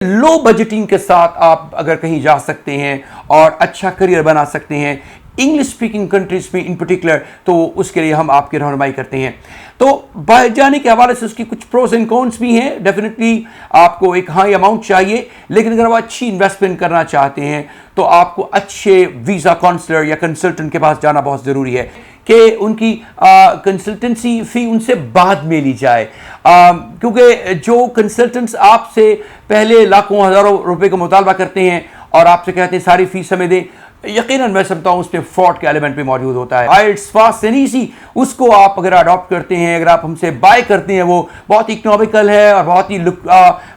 लो budgeting के साथ आप अगर कहीं जा सकते हैं और अच्छा करियर बना सकते हैं इंग्लिश स्पीकिंग कंट्रीज में इन पर्टिकुलर, तो उसके लिए हम आपकी रहनुमाई करते हैं। तो बाहर जाने के हवाले से उसकी कुछ प्रोज एंड कॉन्स भी हैं। डेफिनेटली आपको एक हाई अमाउंट चाहिए, लेकिन अगर आप अच्छी इन्वेस्टमेंट करना चाहते हैं तो आपको अच्छे वीज़ा काउंसलर या कंसल्टेंट के पास जाना बहुत ज़रूरी है कि उनकी कंसल्टेंसी फ़ी उनसे बाद में ली जाए, क्योंकि जो कंसल्टेंट्स आपसे पहले लाखों हज़ारों रुपए का मुतालबा करते हैं और आपसे कहते हैं सारी फीस हमें दें, यकीनन मैं समझता हूँ उसमें फ्रॉड का एलिमेंट भी मौजूद होता है। आइट्स फास्ट एंड ईजी, उसको आप अगर अडॉप्ट करते हैं, अगर आप हमसे बाय करते हैं, वो बहुत इकोनॉमिकल है और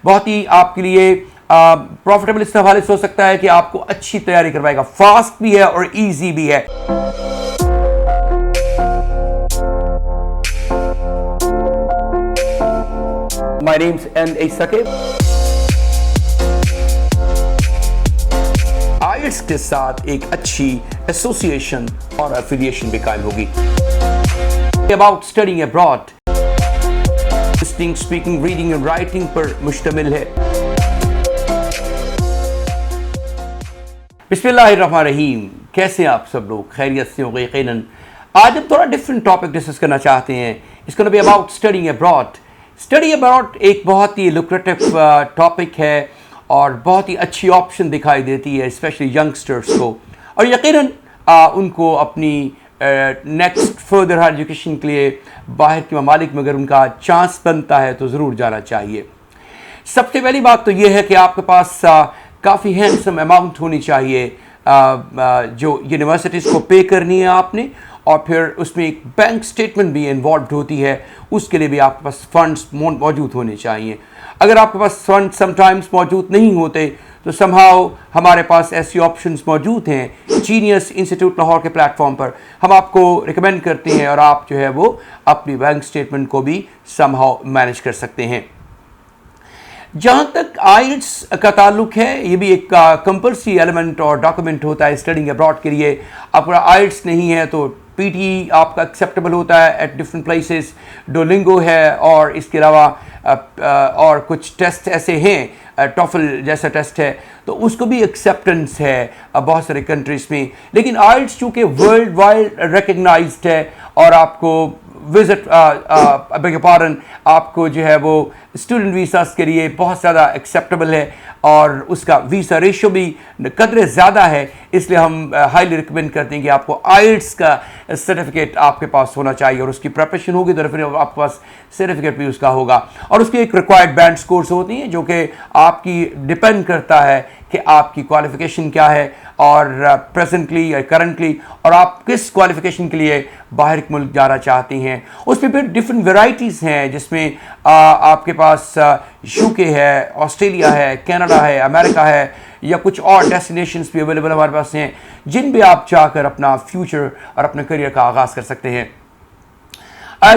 बहुत ही आपके लिए प्रॉफिटेबल इस हवाले से हो सकता है कि आपको अच्छी तैयारी करवाएगा। फास्ट भी है और ईजी भी है। My name's N.A. Sakib। आइट्स के साथ एक अच्छी एसोसिएशन और एफिलिएशन भी कायम होगी। About studying abroad, listening, speaking, reading and writing पर मुश्तमिल है। बिस्मिल्लाहिर्रहमानिर्रहीम। कैसे आप सब लोग? खैरियत से होंगे यकीनन। आज हम थोड़ा डिफरेंट टॉपिक डिस्कस करना चाहते हैं। It's gonna be about studying abroad. Study abroad एक बहुत ही लुक्रेटिव टॉपिक है और बहुत ही अच्छी ऑप्शन दिखाई देती है स्पेशली यंगस्टर्स को, और यकीनन उनको अपनी नेक्स्ट फर्दर हायर एजुकेशन के लिए बाहर के ममालिक में अगर उनका चांस बनता है तो ज़रूर जाना चाहिए। सबसे पहली बात तो ये है कि आपके पास काफ़ी हैंडसम अमाउंट होनी चाहिए जो यूनिवर्सिटीज़ को पे करनी है आपने, और फिर उसमें एक बैंक स्टेटमेंट भी इन्वॉल्व होती है, उसके लिए भी आपके पास फंड्स मौजूद होने चाहिए। अगर आपके पास फंड समटाइम्स मौजूद नहीं होते तो समहाउ हमारे पास ऐसी ऑप्शंस मौजूद हैं। जीनियस इंस्टीट्यूट लाहौर के प्लेटफॉर्म पर हम आपको रिकमेंड करते हैं और आप जो है वो अपनी बैंक स्टेटमेंट को भी समहाउ मैनेज कर सकते हैं। जहाँ तक आइट्स का ताल्लुक है, ये भी एक कंपल्सरी एलिमेंट और डॉक्यूमेंट होता है स्टडिंग अब्रॉड के लिए। आपका आइट्स नहीं है तो पीटी आपका एक्सेप्टेबल होता है एट डिफरेंट प्लेसेस। डोलिंगो है और इसके अलावा और कुछ टेस्ट ऐसे हैं, टॉफल जैसा टेस्ट है तो उसको भी एक्सेप्टेंस है बहुत सारे कंट्रीज़ में। लेकिन आइट्स चूँकि वर्ल्ड वाइड रिकग्नाइज्ड है और आपको विजिट आपको जो है वो स्टूडेंट वीज़ास के लिए बहुत ज़्यादा एक्सेप्टेबल है और उसका वीज़ा रेशो भी कदरे ज़्यादा है, इसलिए हम हाईली रिकमेंड करते हैं कि आपको आइट्स का सर्टिफिकेट आपके पास होना चाहिए और उसकी प्रिपरेशन होगी तो फिर आपके पास सर्टिफिकेट भी उसका होगा। और उसकी एक रिक्वायर्ड बैंड स्कोर्स होती हैं जो कि आपकी डिपेंड करता है कि आपकी क्वालिफ़िकेशन क्या है और प्रेजेंटली या करंटली, और आप किस क्वालिफ़िकेशन के लिए बाहर के मुल्क जाना चाहते हैं। उसमें फिर डिफरेंट वेराइटीज़ हैं जिसमें आपके पास यूके है, ऑस्ट्रेलिया है, कनाडा है, अमेरिका है, या कुछ और डेस्टिनेशंस भी अवेलेबल हमारे पास हैं जिन भी आप जाकर अपना फ्यूचर और अपने करियर का आगाज़ कर सकते हैं।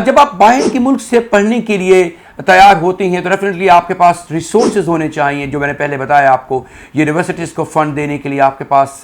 जब आप बाहर के मुल्क से पढ़ने के लिए तैयार होते हैं तो डेफिनेटली आपके पास रिसोर्सेज होने चाहिए। जो मैंने पहले बताया आपको, यूनिवर्सिटीज़ को फ़ंड देने के लिए आपके पास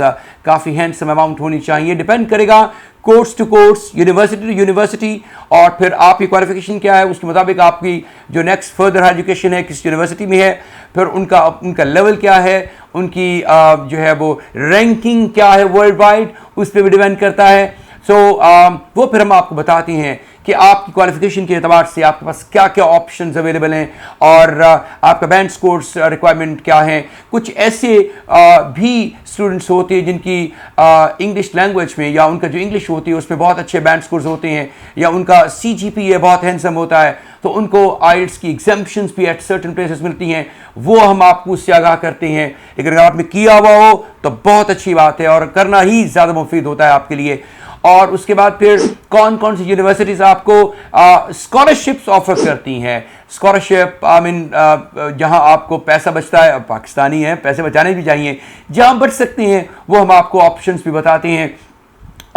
काफ़ी हैंडसम अमाउंट होनी चाहिए। डिपेंड करेगा course to course, university to university, और फिर आपकी क्वालिफिकेशन क्या है उसके मुताबिक आपकी जो नेक्स्ट फर्दर हायर एजुकेशन है किस यूनिवर्सिटी में है, फिर उनका लेवल क्या है, उनकी जो है वो रैंकिंग क्या है वर्ल्ड वाइड, उस पर भी डिपेंड करता है। वो फिर हम आपको बताते हैं कि आपकी क्वालिफिकेशन के एतबार से आपके पास क्या क्या ऑप्शंस अवेलेबल हैं और आपका बैंड स्कोर्स रिक्वायरमेंट क्या है। कुछ ऐसे भी स्टूडेंट्स होते हैं जिनकी इंग्लिश लैंग्वेज में या उनका जो इंग्लिश होती है उसमें बहुत अच्छे बैंड स्कोर्स होते हैं या उनका CGPA बहुत हैंडसम होता है, तो उनको आइट्स की एग्जाम्पशंस भी एट सर्टेन प्लेसेस मिलती हैं, वो हम आपको उससे आगाह करते हैं। लेकिन अगर आपने किया हुआ हो तो बहुत अच्छी बात है और करना ही ज़्यादा मुफीद होता है आपके लिए। और उसके बाद फिर कौन कौन सी यूनिवर्सिटीज़ आपको स्कॉलरशिप्स ऑफर करती हैं। स्कॉलरशिप जहां आपको पैसा बचता है, पाकिस्तानी है पैसे बचाने भी चाहिए, जहां बच सकते हैं वो हम आपको ऑप्शंस भी बताते हैं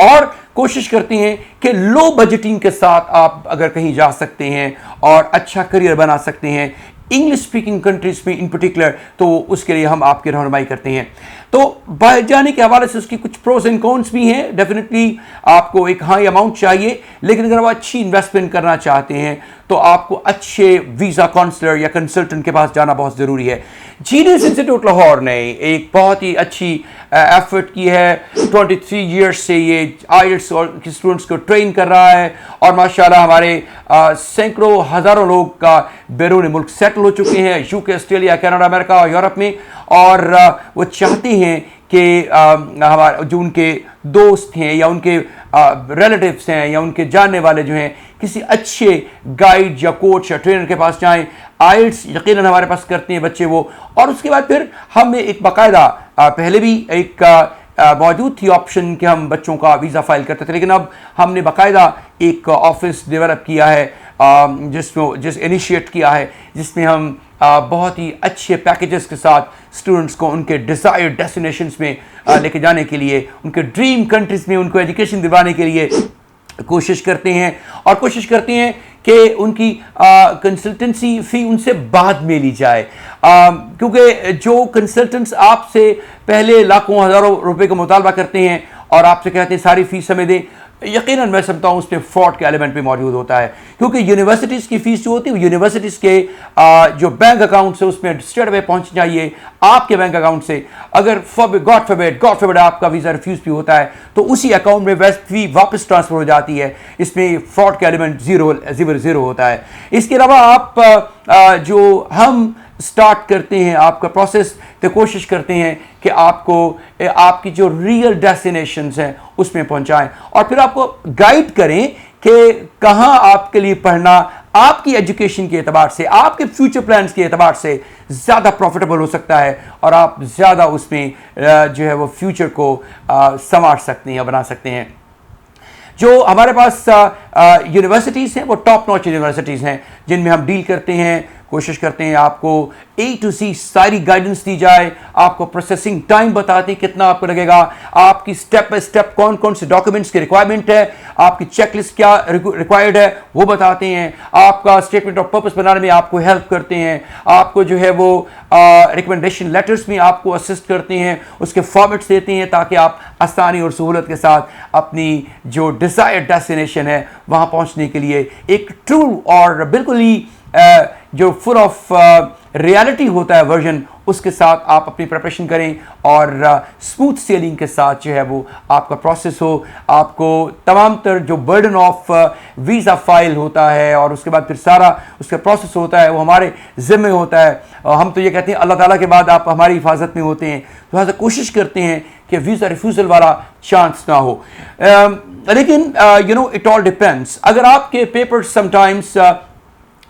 और कोशिश करते हैं कि लो बजटिंग के साथ आप अगर कहीं जा सकते हैं और अच्छा करियर बना सकते हैं इंग्लिश स्पीकिंग कंट्रीज में इन पर्टिकुलर, तो उसके लिए हम आपकी रहनुमाई करते हैं। तो बाहर जाने के हवाले से उसकी कुछ प्रोज एंड कॉन्स भी हैं। डेफिनेटली आपको एक हाई अमाउंट चाहिए, लेकिन अगर आप अच्छी इन्वेस्टमेंट करना चाहते हैं तो आपको अच्छे वीज़ा काउंसलर या कंसल्टेंट के पास जाना बहुत ज़रूरी है। जीनियस इंस्टीट्यूट लाहौर ने एक बहुत ही अच्छी एफर्ट की है। 23 ईयर्स से ये आईएलटीएस के स्टूडेंट्स को ट्रेन कर रहा है और माशाल्लाह हमारे सैकड़ों हज़ारों लोग का बैरून मुल्क सेटल हो चुके हैं, यूके, ऑस्ट्रेलिया, कनाडा, अमेरिका और यूरोप में। और वो चाहते हैं कि हमारे जो उनके दोस्त हैं या उनके रिलेटिव्स हैं या उनके जानने वाले जो हैं किसी अच्छे गाइड या कोच या ट्रेनर के पास जाएं। आइल्स यकीनन हमारे पास करते हैं बच्चे वो, और उसके बाद फिर हमने एक बाकायदा पहले भी एक मौजूद थी ऑप्शन कि हम बच्चों का वीज़ा फाइल करते थे, लेकिन अब हमने बाकायदा एक ऑफिस डेवलप किया है जिस इनिशिएट किया है, जिसमें हम बहुत ही अच्छे पैकेजेस के साथ स्टूडेंट्स को उनके डिज़ायर्ड डेस्टिनेशंस में लेके जाने के लिए, उनके ड्रीम कंट्रीज़ में उनको एजुकेशन दिलवाने के लिए कोशिश करते हैं। और कोशिश करते हैं कि उनकी कंसल्टेंसी फ़ी उनसे बाद में ली जाए, क्योंकि जो कंसल्टेंट्स आपसे पहले लाखों हज़ारों रुपए का मुतालबा करते हैं और आपसे कहते हैं सारी फ़ीस हमें दें, यकीनन मैं समझता हूँ उसमें फ्रॉड का एलिमेंट भी मौजूद होता है। क्योंकि यूनिवर्सिटीज़ की फ़ीस जो होती है, यूनिवर्सिटीज़ के जो बैंक अकाउंट से उसमें स्ट्रेट अवे पहुँच चाहिए आपके बैंक अकाउंट से। अगर गॉड फॉरबिड आपका वीज़ा रिफ्यूज़ भी होता है तो उसी अकाउंट में फी वापस ट्रांसफ़र हो जाती है। इसमें फ्रॉड का एलिमेंट ज़ीरो होता है। इसके अलावा आप जो हम स्टार्ट करते हैं आपका प्रोसेस, तो कोशिश करते हैं कि आपको आपकी जो रियल डेस्टिनेशंस हैं उसमें पहुंचाएं और फिर आपको गाइड करें कि कहां आपके लिए पढ़ना आपकी एजुकेशन के एतबार से, आपके फ्यूचर प्लान्स के एतबार से ज़्यादा प्रॉफिटेबल हो सकता है और आप ज़्यादा उसमें जो है वो फ्यूचर को संवार सकते हैं या बना सकते हैं। जो हमारे पास यूनिवर्सिटीज़ हैं वो टॉप नॉच यूनिवर्सिटीज़ हैं जिनमें हम डील करते हैं, कोशिश करते हैं आपको A to C सारी गाइडेंस दी जाए, आपको प्रोसेसिंग टाइम बताते हैं कितना आपको लगेगा, आपकी स्टेप बाय स्टेप कौन कौन से डॉक्यूमेंट्स की रिक्वायरमेंट है, आपकी चेकलिस्ट क्या रिक्वायर्ड है वो बताते हैं, आपका स्टेटमेंट ऑफ पर्पस बनाने में आपको हेल्प करते हैं, आपको जो है वो रिकमेंडेशन लेटर्स में आपको असिस्ट करते हैं, उसके फॉर्मेट्स देते हैं ताकि आप आसानी और सहूलत के साथ अपनी जो डिज़ायर्ड डेस्टिनेशन है वहाँ पहुँचने के लिए एक ट्रू और बिल्कुल ही जो फुल ऑफ रियलिटी होता है वर्जन, उसके साथ आप अपनी प्रिपरेशन करें और स्मूथ सेलिंग के साथ जो है वो आपका प्रोसेस हो। आपको तमाम तर जो बर्डन ऑफ वीज़ा फाइल होता है और उसके बाद फिर सारा उसका प्रोसेस होता है वो हमारे ज़िम्मे होता है। हम तो ये कहते हैं अल्लाह ताला के बाद आप हमारी हिफाजत में होते हैं, तो लिहाजा कोशिश करते हैं कि वीज़ा रिफ्यूज़ल वाला चांस ना हो। लेकिन इट ऑल डिपेंड्स, अगर आपके पेपर्स समटाइम्स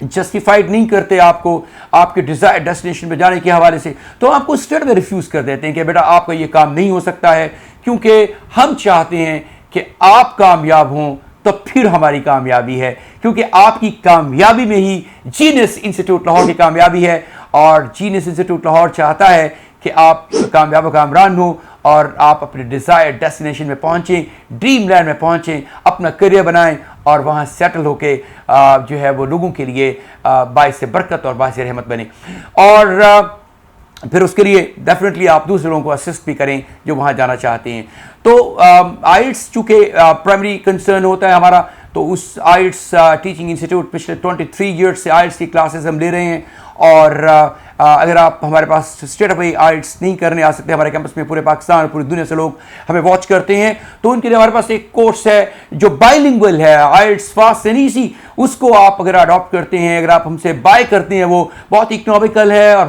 जस्टिफाइड नहीं करते आपको आपके डिज़ायर्ड डेस्टिनेशन पे जाने के हवाले से, तो आपको स्ट्रेट में रिफ्यूज़ कर देते हैं कि बेटा आपका ये काम नहीं हो सकता है, क्योंकि हम चाहते हैं कि आप कामयाब हों तो फिर हमारी कामयाबी है, क्योंकि आपकी कामयाबी में ही जीनियस इंस्टीट्यूट लाहौर की कामयाबी है। और जीनियस इंस्टीट्यूट लाहौर चाहता है कि आप कामयाब कामरान हो और आप अपने डिज़ायर्ड डेस्टिनेशन में पहुँचें, ड्रीम लैंड में पहुँचें, अपना करियर बनाएं और वहाँ सेटल होके जो है वो लोगों के लिए बाइस बरकत और बाइस रहमत बने। और फिर उसके लिए डेफिनेटली आप दूसरे लोगों को असिस्ट भी करें जो वहाँ जाना चाहते हैं। तो आइल्स चूँकि प्राइमरी कंसर्न होता है हमारा, तो उस आइल्स टीचिंग इंस्टीट्यूट पिछले 23 ईयर्स से आइल्स की क्लासेस हम ले रहे हैं। और अगर आप हमारे पास स्टेट अप आइल्स नहीं करने आ सकते, हमारे कैंपस में पूरे पाकिस्तान और पूरी दुनिया से लोग हमें वॉच करते हैं, तो उनके लिए हमारे पास एक कोर्स है जो बाइलिंगुअल है, आइल्स फास्ट एंड ईजी। उसको आप अगर अडॉप्ट करते हैं, अगर आप हमसे बाय करते हैं, वो बहुत ही इकोनॉमिकल है और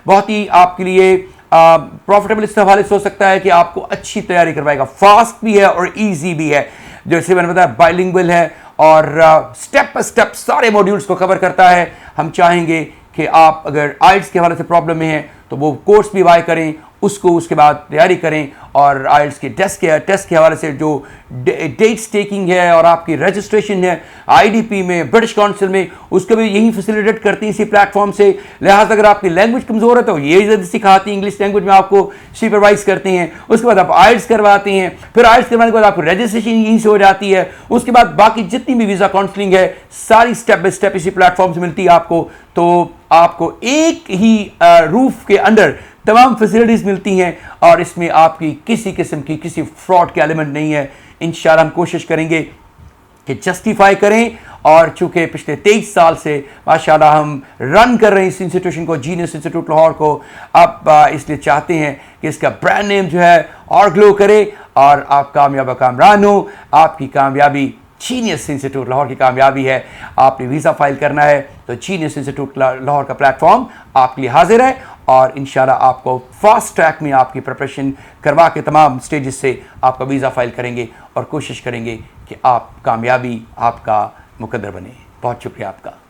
बहुत ही आपके लिए प्रॉफिटेबल इस हवाले से हो सकता है कि आपको अच्छी तैयारी करवाएगा। फास्ट भी है और ईजी भी है, जैसे मैंने बताया बाइलिंगुअल है और स्टेप बाय स्टेप सारे मॉड्यूल्स को कवर करता है। हम चाहेंगे कि आप अगर आइल्स के हवाले से प्रॉब्लम में हैं तो वो कोर्स भी बाय करें, उसके बाद तैयारी करें। और आइल्स के टेस्ट के हवाले से जो डेट्स टेकिंग है और आपकी रजिस्ट्रेशन है आईडीपी में, ब्रिटिश काउंसिल में, उसको भी यही फैसिलिटेट करती हैं इसी प्लेटफॉर्म से। लिहाजा अगर आपकी लैंग्वेज कमज़ोर है तो ये सिखाती हैं, इंग्लिश लैंग्वेज में आपको सुपरवाइज करते हैं। उसके बाद आप आइल्स करवाते हैं, फिर आइल्स करवाने के बाद आपको रजिस्ट्रेशन यहीं से हो जाती है। उसके बाद बाकी जितनी भी वीज़ा काउंसलिंग है सारी स्टेप बाय स्टेप इसी प्लेटफॉर्म से मिलती है आपको। तो आपको एक ही रूफ के अंडर तमाम फैसिलिटीज़ मिलती हैं और इसमें आपकी किसी किस्म की किसी फ्रॉड के एलिमेंट नहीं है। इंशाल्लाह हम कोशिश करेंगे कि जस्टिफाई करें। और चूंकि पिछले 23 साल से माशाल्लाह हम रन कर रहे हैं इस इंस्टीट्यूशन को, जीनियस इंस्टीट्यूट लाहौर को, अब इसलिए चाहते हैं कि इसका ब्रांड नेम जो है और ग्लो करे और आप कामयाब कामरान हो। आपकी कामयाबी जीनियस इंस्टीट्यूट लाहौर की कामयाबी है। आपने वीज़ा फाइल करना है तो जीनियस इंस्टीट्यूट लाहौर का प्लेटफॉर्म आपके लिए हाजिर है और इंशाल्लाह आपको फास्ट ट्रैक में आपकी प्रिपरेशन करवा के तमाम स्टेजेस से आपका वीज़ा फाइल करेंगे और कोशिश करेंगे कि आप कामयाबी आपका मुकद्दर बने। बहुत शुक्रिया आपका।